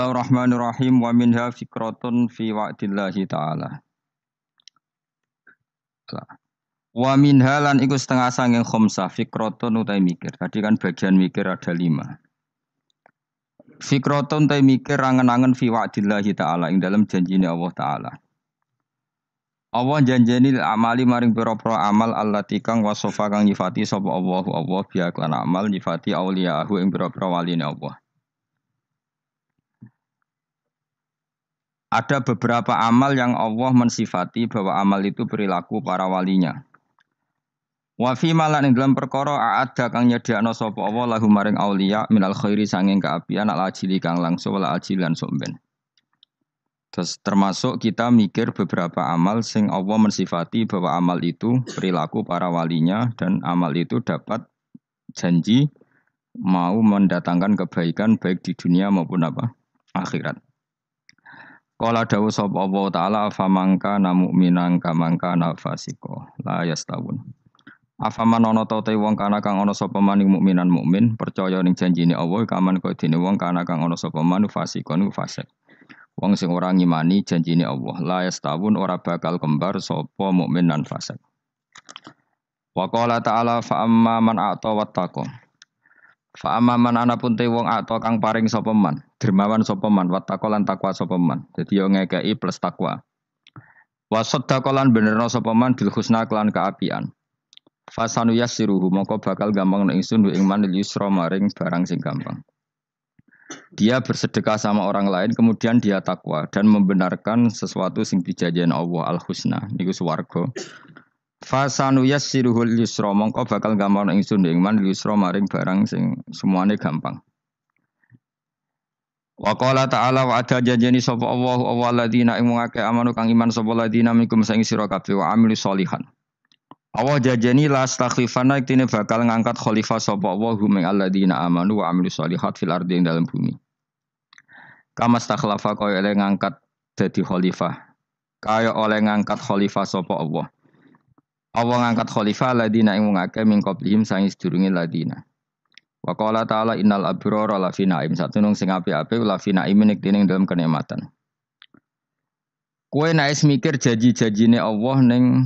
Bismillahirrahmanirrahim wa minha fikratun fi wa'dillahi ta'ala. Wa minha lan iku setengah sanging khomsah fikratun utai mikir. Tadi kan bagian mikir ada 5. Fikratun utai mikir angen-angen fi wa'dillahi ta'ala ing dalam janjine Allah ta'ala. Allah janjeni amali maring pira-pira amal allati kang wasofa kang nyifati sapa Allah biya lan amal nyifati auliyaahu ing pira-pira waline Allah. Ada beberapa amal yang Allah mensifati bahwa amal itu perilaku para walinya. Wa fi malan ing dalam perkara a'adda kang nyediakno sapa Allah lahu maring auliya minal khairi sanging kaapian al ajili kang langsung wal ajilan somben. Terus termasuk kita mikir beberapa amal sing Allah mensifati bahwa amal itu perilaku para walinya dan amal itu dapat janji mau mendatangkan kebaikan baik di dunia maupun akhirat. Qala dawu sapa Allah taala afamangka mu'minan kamangka nafasiko la yastawun. Afaman ana ta te wong kana kang ana sapa maning mukminan mukmin percaya ning janjine Allah kaman kaya dene wong kana kang ana sapa manu fasikon fasik. Wong sing ora ngimani janjine Allah la yastawun ora bakal kembar sapa mukmin lan fasik. Wa qala ta'ala fa amma man a'ta wattaqo. Fa amaman anapun te wong ato kang paring sapa man, dermawan sapa man, wattaqo lan takwa sapa man. Dadi yo ngekeki plus takwa. Wa saddaqa lan benerno sapa man bil husna kelan kaapian. Fasanu yassiruhu mongko bakal gampang nek ingsun ing man yusra maring barang sing gampang. Dia bersedekah sama orang lain kemudian dia takwa dan membenarkan sesuatu sing dijanjikan Allah al-husna niku swarga. Fasanu yassiruhul yusra mongko bakal gampang ingsun ing man yusra maring barang sing semuane gampang. Wa qala ta'ala wa ada janjeni sapa Allahu alladzina ing wong akeh amanu kang iman sapa alladzina minkum sing sira kabeh wa amilu sholihan. Allah janjeni la astakhlifana iktine bakal ngangkat khalifah sapa Allahu min alladzina amanu wa amilu sholihat fil ardi ing dalam bumi. Kama stakhlafa kaya oleh ngangkat dadi khalifah. Kaya oleh ngangkat khalifah sapa Allah. Allah ngangkat khalifah ladina ing wong akeh min qablihim saing sedurunge ladina. Wa qala ta'ala innal abrara lafi naim satunung sing apik-apik lafi naim nek dening dalam kenikmatan. Kowe nek mikir janji-janjine Allah ning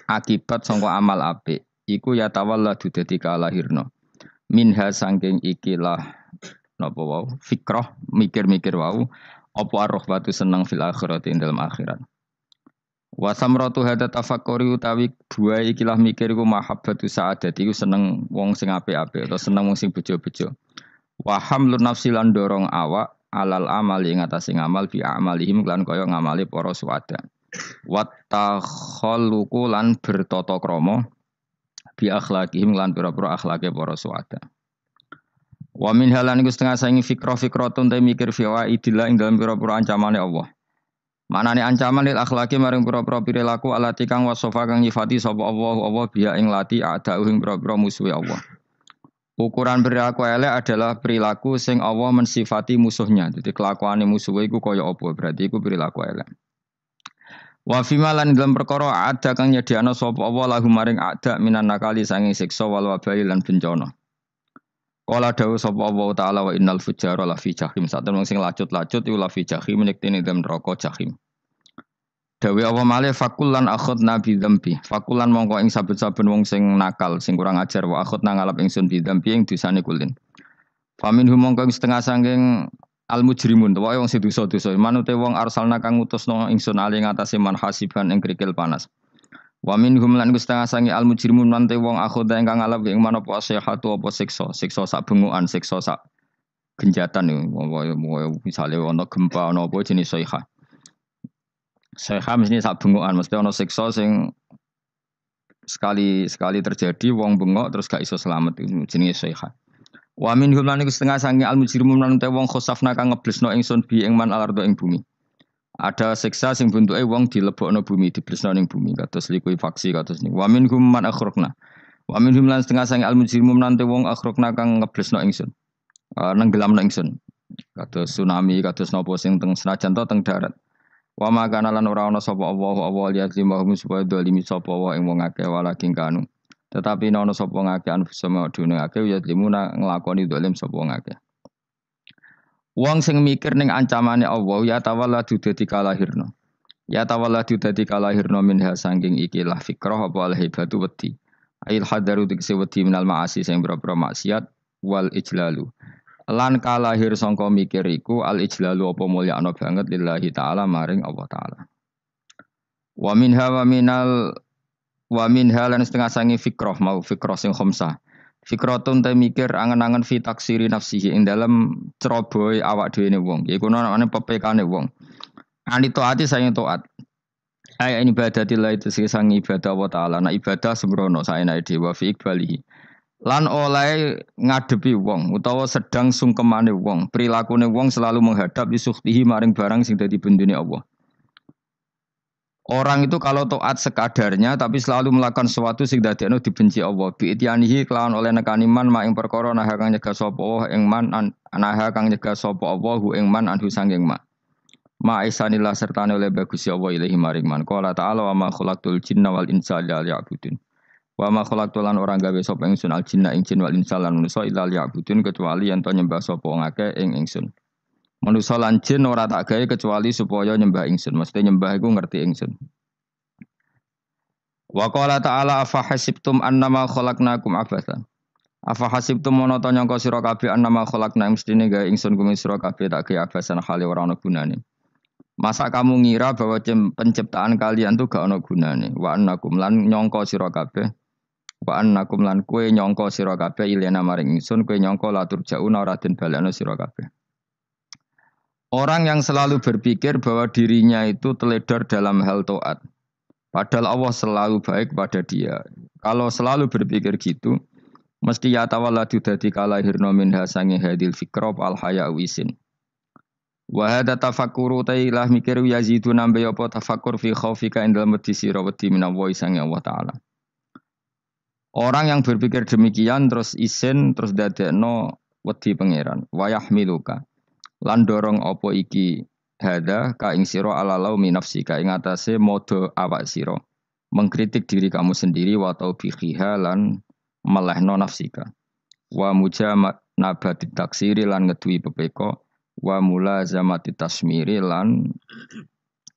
akibat sangka amal apik iku ya tawalladu dadi kalahirna. Minha saking ikilah napa wau fikrah mikir-mikir wau apa ar-rahbatu seneng fil akhirat ing dalam akhirat. Wa samratu hadza tafakkuri utawi buah ikilah mikir iku mahabbatu sa'adati iku seneng wong sing apik-apik atau seneng wong sing bejo-bejo. Wa hamlun nafsi lan dorong awak alal amali ing atase ngamal bi amalihim lan kaya ngamali para suwada. Wa takhalluqu lan bertata krama bi akhlaqihim lan pira-pira akhlake para suwada. Wa min halan iku setengah saking fikratun te mikir fi wa'idillah ing dalam pira-pira ancamane Allah. Manane ancaman lil akhlaki maring pira-pira perilaku alati kang wasofa kang nyifati sapa Allah biya ing lati a'da'u ing pira-pira musuhe Allah. Ukuran perilaku elek adalah perilaku sing Allah mensifati musuhnya. Jadi kelakuane musuhe iku kaya apa? Berarti iku perilaku elek. Wa fi malan dalam perkara ada kang nyediakno sapa Allah lahu maring a'da minan nakali sanging siksa wal wabai lan bencana. Qala dawu sapa Allah taala wa innal fujjara la fi jahim satemung sing lacut-lacut iku la fi jahim nek dene dalam neraka jahim. Dawe Allah malih fakullan akhadna bi dzambi. Fakullan mongko ing saben-saben wong sing nakal sing kurang ajar wa akhadna ngalap ingsun bi dzambi ing dosane kulin. Faminhum mongko ing setengah sanging al mujrimun wae wong sing dosa-dosa manute wong arsalna kang ngutusno ingsun ali ngatasi man hasiban ing krikil panas. Wa minhum lan setengah sangi al mujrimun nante wong akhoda ingkang ngalap ing manapa asihatu apa siksa sak bengukan siksa sak genjatan misale ana gempa ana apa jenis sayha. Sayha mesti sak bengukan mesti ana siksa sing sekali terjadi wong bengok terus gak iso selamat jenis sayha. Wa minhum lan setengah sangi al mujrimun nante wong khosafna kang ngeblesno ingsun bi ing man alardo ing bumi. Ada siksa sing bentuke wong dilebokno bumi, diblesno ning bumi kados likuifaksi kados niku. Wa minhum man akhraqna. Wa minhum lan setengah sang al-mujrimun nante wong akhraqna kang ngeblesno ingsun. Nenggelamno ingsun. Kados tsunami, kados napa sing teng senajan to teng darat. Wa makana lan ora ana sapa Allah lihat limahum supaya dolimi sapa wa ing wong akeh walaking kanu. Tetapi ana sapa ngakeh anfusama dune akeh ya limuna nglakoni dolim sapa wong akeh. Wong sing mikir ning ancamane Allah ya tawalladu dadi kalahirna. Ya tawalladu dadi kalahirna minha sangking ikilah fikrah apa al-hibatu wedi. Ail hadaru tegese wedi minal ma'asi sing boro-boro maksiat wal ijlalu. Lan kalahir sangka mikir iku al ijlalu apa mulyakno banget lillahi taala maring Allah taala. Wa minha lan setengah sangi fikrah mau fikrah sing khamsah. Fikratun ta mikir angen-angen fi taksiri nafsihi ing dalem cerobohe awak dhewe wong. Iku ana pepekane wong. Ani taati sayang taat. Ai ibadatillah itu sang ibadah Allah taala. Nah ibadah sembrono saenake dhewe fi iqbalihi. Lan oleh ngadepi wong utawa sedang sungkemane wong, prilakune wong selalu menghadap isukhtihi maring barang sing dadi bendune Allah. Orang itu kalau taat sekadarnya tapi selalu melakukan sesuatu sing dadekno dibenci Allah. Bi ityanihi kelawan oleh nekani man ing perkara nah kang nyegah sapa ing man nah kang nyegah sapa Allah ing man anhu sanging ma. Ma isanillah sertane oleh bagus Allah ilahi maring man. Qala ta'ala wa ma khalaqtul jinna wal insa illa liya'budun. Wa ma khalaqtul lan orang gawe sapa ingsun al jinna ing jin wal insa lan manusa illa liya'budun kecuali yen to nyembah sapa ngake ing ingsun. Manusa lan jin ora tak gawe kecuali supaya nyembah ingsun. Mesti nyembah iku ngerti ingsun. Wa qala ta'ala afa hasibtum annama khalaqnakum abathan. Afa hasibtum monoto nyangka sira kabeh annama khalaqna mestine gawe ingsun kuwi sira kabeh tak gawe abasan khali ora ana gunane. Masa kamu ngira bahwa penciptaan kalian tuh gak ana gunane. Wa annakum lan nyangka sira kabeh. Wa annakum lan kowe nyangka sira kabeh ilena maring ingsun kowe nyangka latur jauna ora den balekno sira kabeh. Orang yang selalu berpikir bahwa dirinya itu teledor dalam hal taat. Padahal Allah selalu baik pada dia. Kalau selalu berpikir gitu, mesti ya tawalladu dadi kalahirna minha sange hadil fikra al haya wisin. Wa hadza tafakkuru tailah mikir yazidu nambe apa tafakkur fi khaufika indal mati sira wedi minallahi sange Allah taala. Orang yang berpikir demikian terus isin terus dadekno wedi pangeran. Wa yahmiluka lan dorong apa iki hada ka ing sira ala laumi nafsika ing atase modo awak sira mengkritik diri kamu sendiri wa taubihiha lan melehno nafsika wa mujamanabati taksiri lan ngeduwi pepeko wa mulazamati tasmiri lan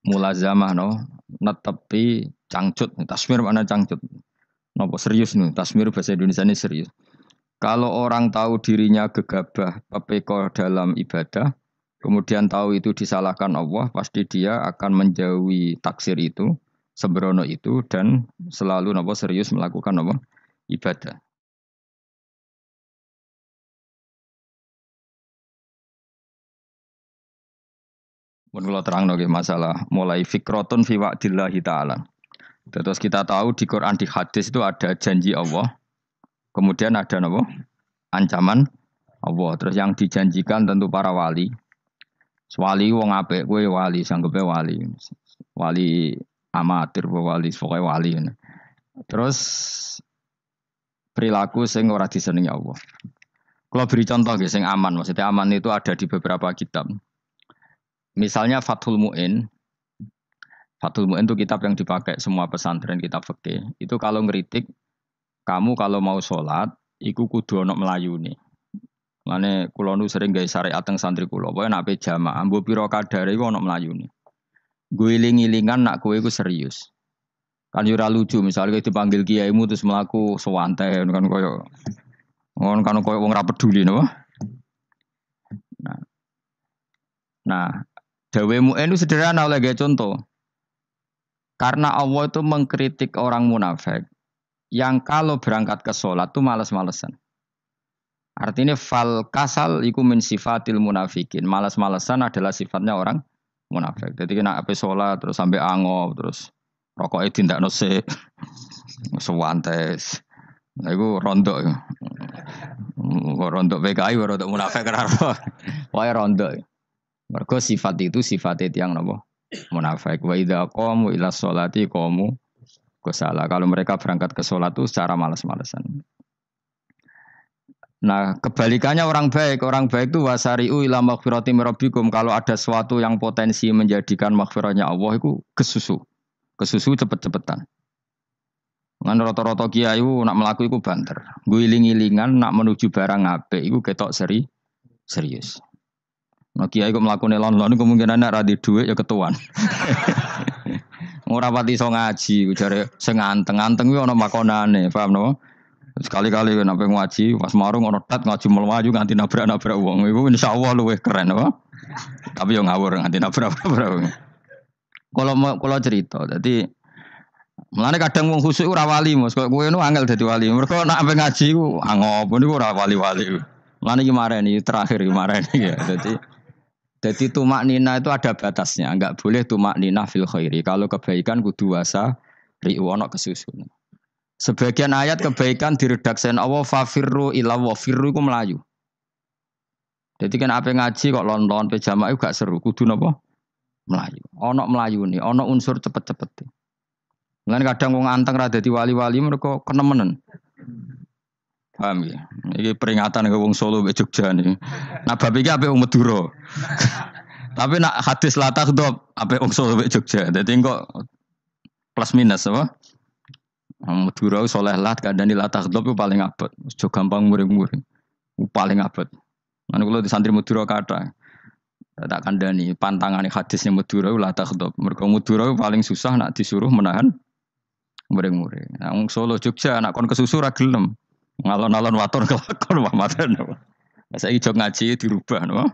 mulazamah no netepi cangcut tasmir mana cangcut napa serius nih tasmir bahasa Indonesia ini serius. Kalau orang tahu dirinya gegabah pepeko dalam ibadah, kemudian tahu itu disalahkan Allah, pasti dia akan menjauhi taksir itu, sembrono itu, dan selalu serius melakukan ibadah. Menurut terang masalah mulai fikrotun fi wa'dillahi ta'ala. Terus kita tahu di Quran di hadis itu ada janji Allah. Kemudian ada ancaman Allah. Terus yang dijanjikan tentu para wali. Wali wong apik kowe wali sanggepe wali. Wali amatir wali pokoke wali. Terus perilaku sing ora disenengi Allah. Kalau beri contoh nggih sing aman, maksudnya aman itu ada di beberapa kitab. Misalnya Fathul Mu'in. Fathul Mu'in itu kitab yang dipakai semua pesantren kitab fikih. Itu kalau ngeritik kamu kalau mau sholat, iku kudu ana melayune. Mane kula nu sering gawe syariat teng santri kula, pokoke nek jamaah mbok pira kadare iku ana melayune. Guling-gilingan nak kowe iku serius. Kan yo ora lucu misalnya dipanggil kiaimu terus mlaku sewantai kan koyo wong ora peduli napa. Nah, dawe Mu'in itu sederhana oleh gawe contoh. Karena Allah itu mengkritik orang munafik yang kalau berangkat ke sholat tuh malas-malesan. Artinya fal kasal iku min sifatil munafikin. Malas-malesan adalah sifatnya orang munafik. Jadi kena ape sholat terus sampai ango terus rokoknya tindak nose sewantes. Nah itu rontok. Rontok PKI rontok munafik kenapa? Wah rontok. Mergo sifat itu sifatnya tiang nopo munafik. Wa idza qamu ila sholati qamu kusala. Kalau mereka berangkat ke sholat itu secara malas-malesan. Nah, kebalikannya orang baik itu wasari'u ila maghfirati rabbikum. Kalau ada sesuatu yang potensi menjadikan maghfirahnya Allah itu kesusu cepet-cepetan. Ngan rata-rata kiai nak melaku itu banter. Guling-gilingan nak menuju barang apik itu ketok serius. Nah kiai kok mlakune lon-lon kemungkinan nek ra di dhuwit ya ketuan. Ora pati iso ngaji, jare sing anteng-anteng kuwi ana makonane, paham napa? Sekali-kali nek ngaji pas marung ana tat ngaji mlayu nganti nabrak-nabrak wong. Iku insyaallah luwih keren apa? Tapi yo ngawur nganti nabrak-nabrak wong. Kalau cerita, jadi mulane kadang wong khusuk ora wali, Mas. Kok kowe nu angel dadi wali. Mergo nek ampe ngaji ku angop niku ora wali-wali. Mulane iki mareni terakhir iki mareni ya. Jadi tumak nina itu ada batasnya, enggak boleh tumak nina fil khairi. Kalau kebaikan kudu wasa ri'u ana kesusun. Sebagian ayat kebaikan diredaksen Allah fafirru ila wa firru iku melayu. Jadi kan apa ngaji kok lon-lon pe jamaah gak seru, kudu napa? Melayu. Ana melayune, ana unsur cepet-cepet. Lan kadang wong anteng ra dadi wali-wali mereka kenemenen. Paham ya? Iki peringatan ke wong Solo mbek Jogja niki. Nah bab iki apik wong Madura. Tapi nak hadis la takhdhab apik wong Solo mbek Jogja. Dadi kok plus minus apa? Wong Madura soleh lah kandhani la takhdhab ku paling abot. Aja gampang muring-muring. Paling abot. Lan kula di santri Madura kathah. Tak kandhani pantangane hadisnya Madura la takhdhab. Mergo Madura paling susah nak disuruh menahan muring-muring. Nah wong Solo Jogja nak kon kesusu ra gelem. Ngalon-alon waton kelakon Muhammadan. Saiki jog ngaji dirubah no.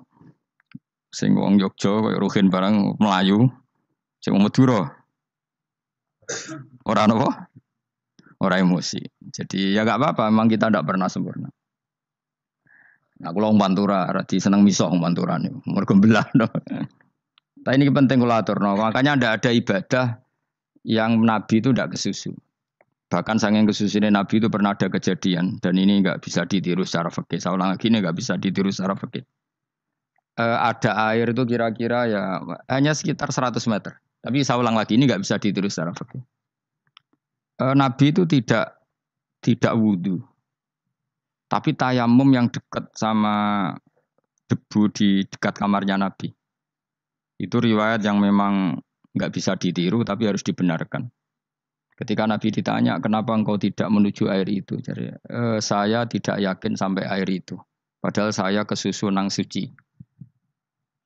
Sing wong Jogja koyo Ruhin barang Melayu. Sing wong Madura. Ora napa? Ora emosi. Jadi ya enggak apa-apa, memang kita tidak pernah sempurna. Nah, kula wong Pantura, radi seneng misah wong Pantura niku. Mergo belah no. Tapi ini penting kula aturno. Makanya ada ibadah yang Nabi itu tidak kesusu. Bahkan saking kesusunya Nabi itu pernah ada kejadian dan ini nggak bisa ditiru secara fikih. Saya ulang lagi ini nggak bisa ditiru secara fikih. Ada air itu kira-kira ya hanya sekitar 100 meter. Tapi saya ulang lagi ini nggak bisa ditiru secara fikih. Nabi itu tidak wudu, tapi tayamum yang dekat sama debu di dekat kamarnya Nabi. Itu riwayat yang memang nggak bisa ditiru tapi harus dibenarkan. Ketika Nabi ditanya, kenapa engkau tidak menuju air itu? Jadi, saya tidak yakin sampai air itu. Padahal saya kesusu nang suci.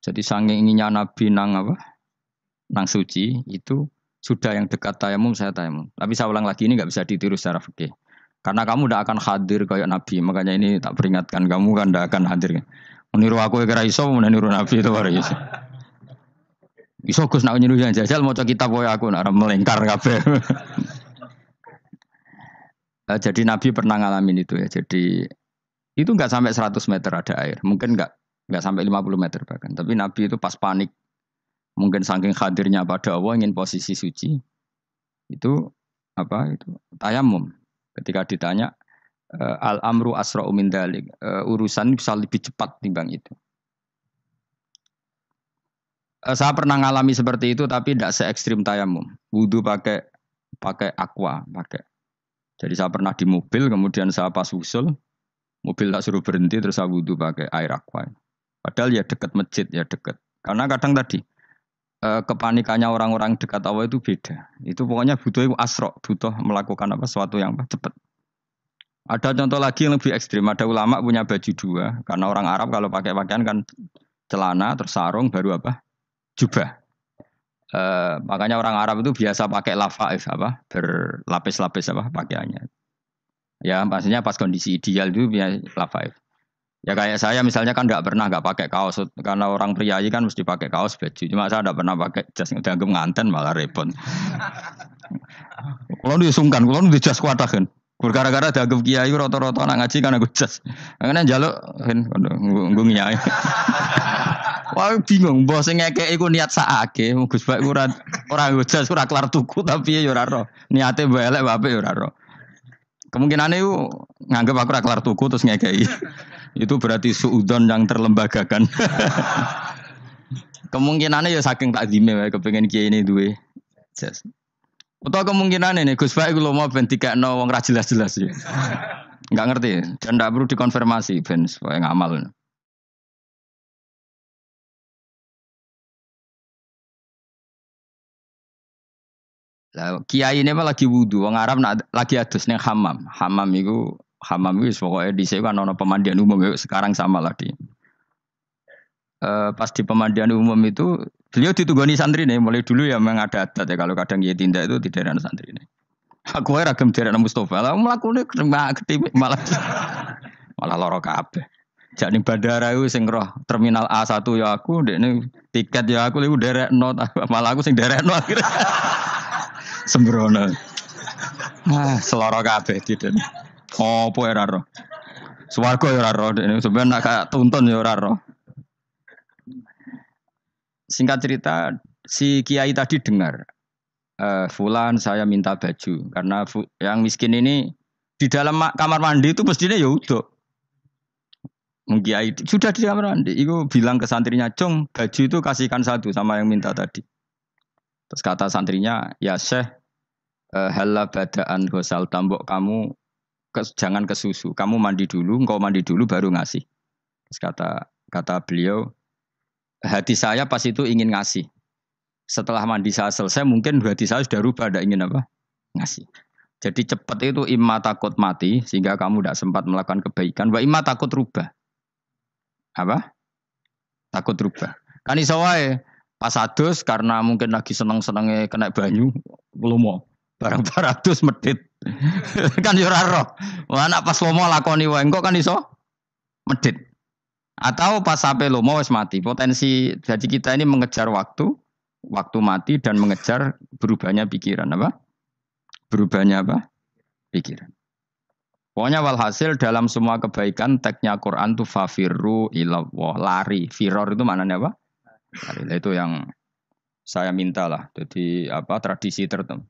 Jadi saking inginnya Nabi nang suci, itu sudah yang dekat tayamum, saya tayamum. Tapi saya ulang lagi, ini nggak bisa ditiru secara fikih. Karena kamu tidak akan hadir kayak Nabi. Makanya ini tak peringatkan, kamu kan tidak akan hadir. Meniru aku kira iso, meniru Nabi itu baru iso. Iso Gus nak nyuruh yang jajal maca kitab koyo aku nak melengkar kabeh. Jadi Nabi pernah ngalamin itu ya. Jadi itu enggak sampai 100 meter ada air. Mungkin enggak sampai 50 meter bahkan. Tapi Nabi itu pas panik. Mungkin saking hadirnya pada Allah ingin posisi suci. Itu itu tayamum. Ketika ditanya al-amru asra'u min dzalik. Urusan bisa lebih cepat timbang itu. Saya pernah ngalami seperti itu tapi tidak se ekstrim tayamum. Wudu pakai aqua, pakai. Jadi saya pernah di mobil kemudian saya pas usul, mobil tak suruh berhenti terus saya wudu pakai air aqua. Padahal ya dekat masjid ya dekat. Karena kadang tadi kepanikannya orang-orang dekat Allah itu beda. Itu pokoknya butuh asro, butuh melakukan sesuatu yang cepat. Ada contoh lagi yang lebih ekstrim. Ada ulama punya baju dua karena orang Arab kalau pakai pakaian kan celana terus sarung baru jubah. Makanya orang Arab itu biasa pakai lafaif berlapis-lapis pakaiannya. Ya maksudnya pas kondisi ideal itu biasa lafaif. Ya kayak saya misalnya kan nggak pakai kaos karena orang priayi kan mesti pakai kaos baju. Cuma saya tidak pernah pakai jas udah nganten malah repot. Kalau disungkan, kalau di jas kuatakan. Gara-gara dianggap kiai rata-rata anak ngaji kan aku jas. Karena jaluk kan nggung-nggung. Wah bingung, bos ngekek iku niat sakake, Gus Bak ora jas ora kelar tuku tapi ya ora ro. Niate mbok elek apik ya ora ro. Kemungkinane iku nganggep aku ora kelar tuku terus ngekeki. Itu berarti suudzon yang terlembagakan. Kemungkinane ya saking takdime wae kepengin kiai ini duwe jas. Utawa kemungkinane nih Gus Bak iku lho mau ben dikekno wong ra jelas-jelas ya. Enggak ngerti dan enggak perlu dikonfirmasi ben supaya ngamal. Lah kiai ini mah lagi wudu, wong Arab lagi adus ning hammam. Hammam itu pokoke dhisik kan ana pemandian umum sekarang sama lagi. pas di pemandian umum itu beliau ditugani santri nih mulai dulu ya memang ada adat ya kalau kadang dia tindak itu tidak ada santri nih. Aku ora ragam dari Mustafa lah mlakune ketime malah malah loro kabeh. Jak ning bandara iku sing roh terminal A1 ya aku, ndekne tiket ya aku iku derekno malah aku sing derekno akhirnya. Sembrono. Ah, seloro kabeh diden. Opo ora roh. Swarga ya ora roh ndekne sampeyan nak kayak tuntun ya ora roh. Singkat cerita si kiai tadi dengar Fulan saya minta baju karena yang miskin ini di dalam kamar mandi itu mestinya ya udah Kiai sudah di kamar mandi. Itu bilang ke santrinya, Cong, baju itu kasihkan satu sama yang minta tadi. Terus kata santrinya, ya Syekh, halla badaan gosal tambok kamu jangan ke susu. Kamu mandi dulu, engkau mandi dulu baru ngasih. Terus kata beliau, hati saya pas itu ingin ngasih. Setelah mandi saya selesai, mungkin hati saya sudah rubah, tidak ingin apa? Ngasih. Jadi cepat itu imma takut mati, sehingga kamu tidak sempat melakukan kebaikan. Wa imma takut rubah. Apa? Takut rubah. Kan iso wae pas adus karena mungkin lagi seneng-senenge kena banyu, lomo. Barang-barang adus medit. Kan yo ora roh. Wah anak pas lomo lakoni wae engko kan iso medit. Atau pas sampai lomo wis mati. Potensi jadi kita ini mengejar waktu mati dan mengejar berubahnya pikiran apa? Berubahnya apa? Pikiran. Pokoknya walhasil dalam semua kebaikan teksnya Quran tuh fafirru ilallah, lari. Firor itu maknanya apa? Lari. Itu yang saya minta lah. Jadi apa tradisi tertentu.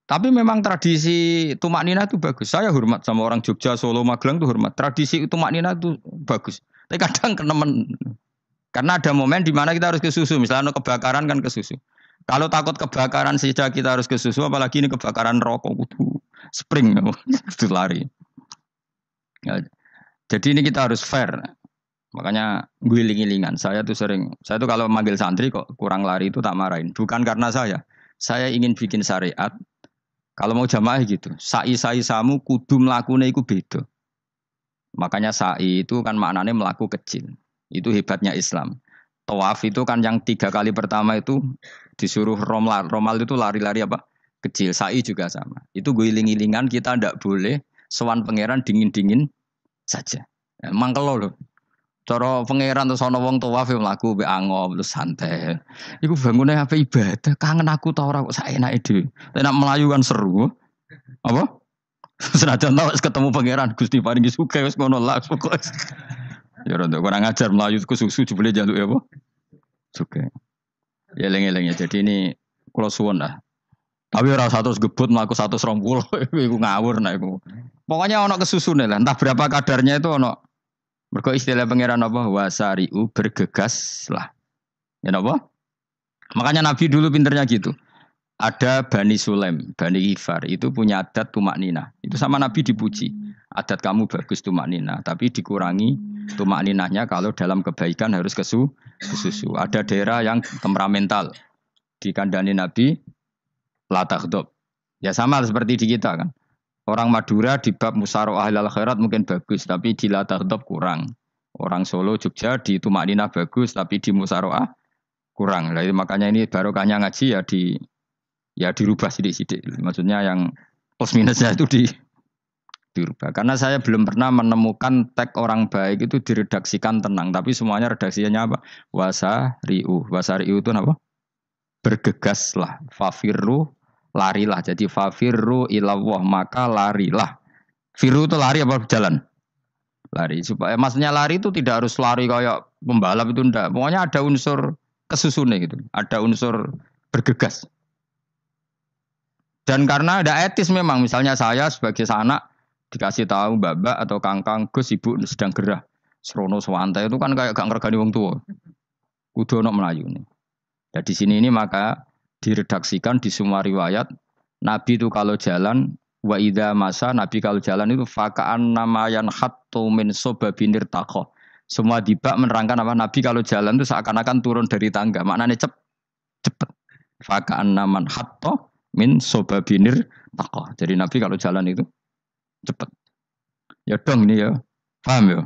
Tapi memang tradisi tumak nina itu bagus. Saya hormat sama orang Jogja, Solo, Magelang itu hormat. Tradisi tumak nina itu bagus. Tapi kadang kenemen. Karena ada momen di mana kita harus ke susu. Misalnya kebakaran kan ke susu. Kalau takut kebakaran saja kita harus ke susu, apalagi ini kebakaran rokok, spring, itu lari. Ya, jadi ini kita harus fair. Makanya guling-gilingan. Saya tuh kalau manggil santri kok kurang lari itu tak marahin. Bukan karena saya ingin bikin syariat. Kalau mau jamaah gitu, sa'i samu kudu mlakune iku beda. Makanya sa'i itu kan maknanya melaku kecil. Itu hebatnya Islam. Tawaf itu kan yang 3 kali pertama itu disuruh romal. Romal itu lari-lari apa? Kecil. Sa'i juga sama. Itu guling-gilingan kita ndak boleh sowan pangeran dingin-dingin saja. Emang kalau loh. Cara pangeran terus ana wong tawaf mlaku mbek angop terus santai. Iku bangune apa ibadah? Kangen aku ta ora kok saenake dhewe. Nek melayu kan seru. Apa? Senajan tau ketemu pangeran Gusti paringi sugih wis ngono lah pokoke. Ya ora kurang ajar melayu ku susu jebule jaluk ya apa? Sugih. Ya eling-eling ya. Jadi ini kula suwun lah. Tapi ora 100 gebut mlaku 120 iku ngawur nek iku. Pokoknya ana kesusune lah, entah berapa kadarnya itu ana. Mergo istilah pangeran apa? Wasari'u bergegas lah. Ya apa? Makanya Nabi dulu pinternya gitu. Ada Bani Sulaim, Bani Ghifar, itu punya adat tumak nina. Itu sama Nabi dipuji. Adat kamu bagus tumak nina, tapi dikurangi tumak ninahnya kalau dalam kebaikan harus ke susu. Ada daerah yang temperamental. Dikandani Nabi, la taghdab. Ya sama seperti di kita kan. Orang Madura di bab musyaroah halal khairat mungkin bagus, tapi di la taghdab kurang. Orang Solo, Jogja di tumak nina bagus, tapi di musyaroah kurang. Jadi makanya ini barokahnya ngaji ya dirubah sidik-sidik. Maksudnya yang plus minusnya itu dirubah. Karena saya belum pernah menemukan tag orang baik itu diredaksikan tenang, tapi semuanya redaksinya apa? Wasari'u. Wasari'u itu apa? Bergegaslah. Fafirru, larilah. Jadi fafirru ilallah, maka larilah. Firu itu lari apa jalan? Lari. Supaya maksudnya lari itu tidak harus lari kayak pembalap itu enggak. Pokoknya ada unsur kesusunnya gitu. Ada unsur bergegas. Dan karena ada etis memang, misalnya saya sebagai anak dikasih tahu babak atau kangkang Gus ibu sedang gerah, serono sewantai itu kan kayak gak ngergani wong tua, kudu ono melayu nih. Dan di sini ini maka diredaksikan di semua riwayat Nabi itu kalau jalan wa idza masa Nabi kalau jalan itu fakaan namayan hattu min sobabinir takoh. Semua dibak menerangkan apa Nabi kalau jalan itu seakan-akan turun dari tangga, maknanya cepet. Fakaan naman hatto min sobabinir takoh. Jadi Nabi kalau jalan itu cepat. Ya dong ini ya. Paham ya?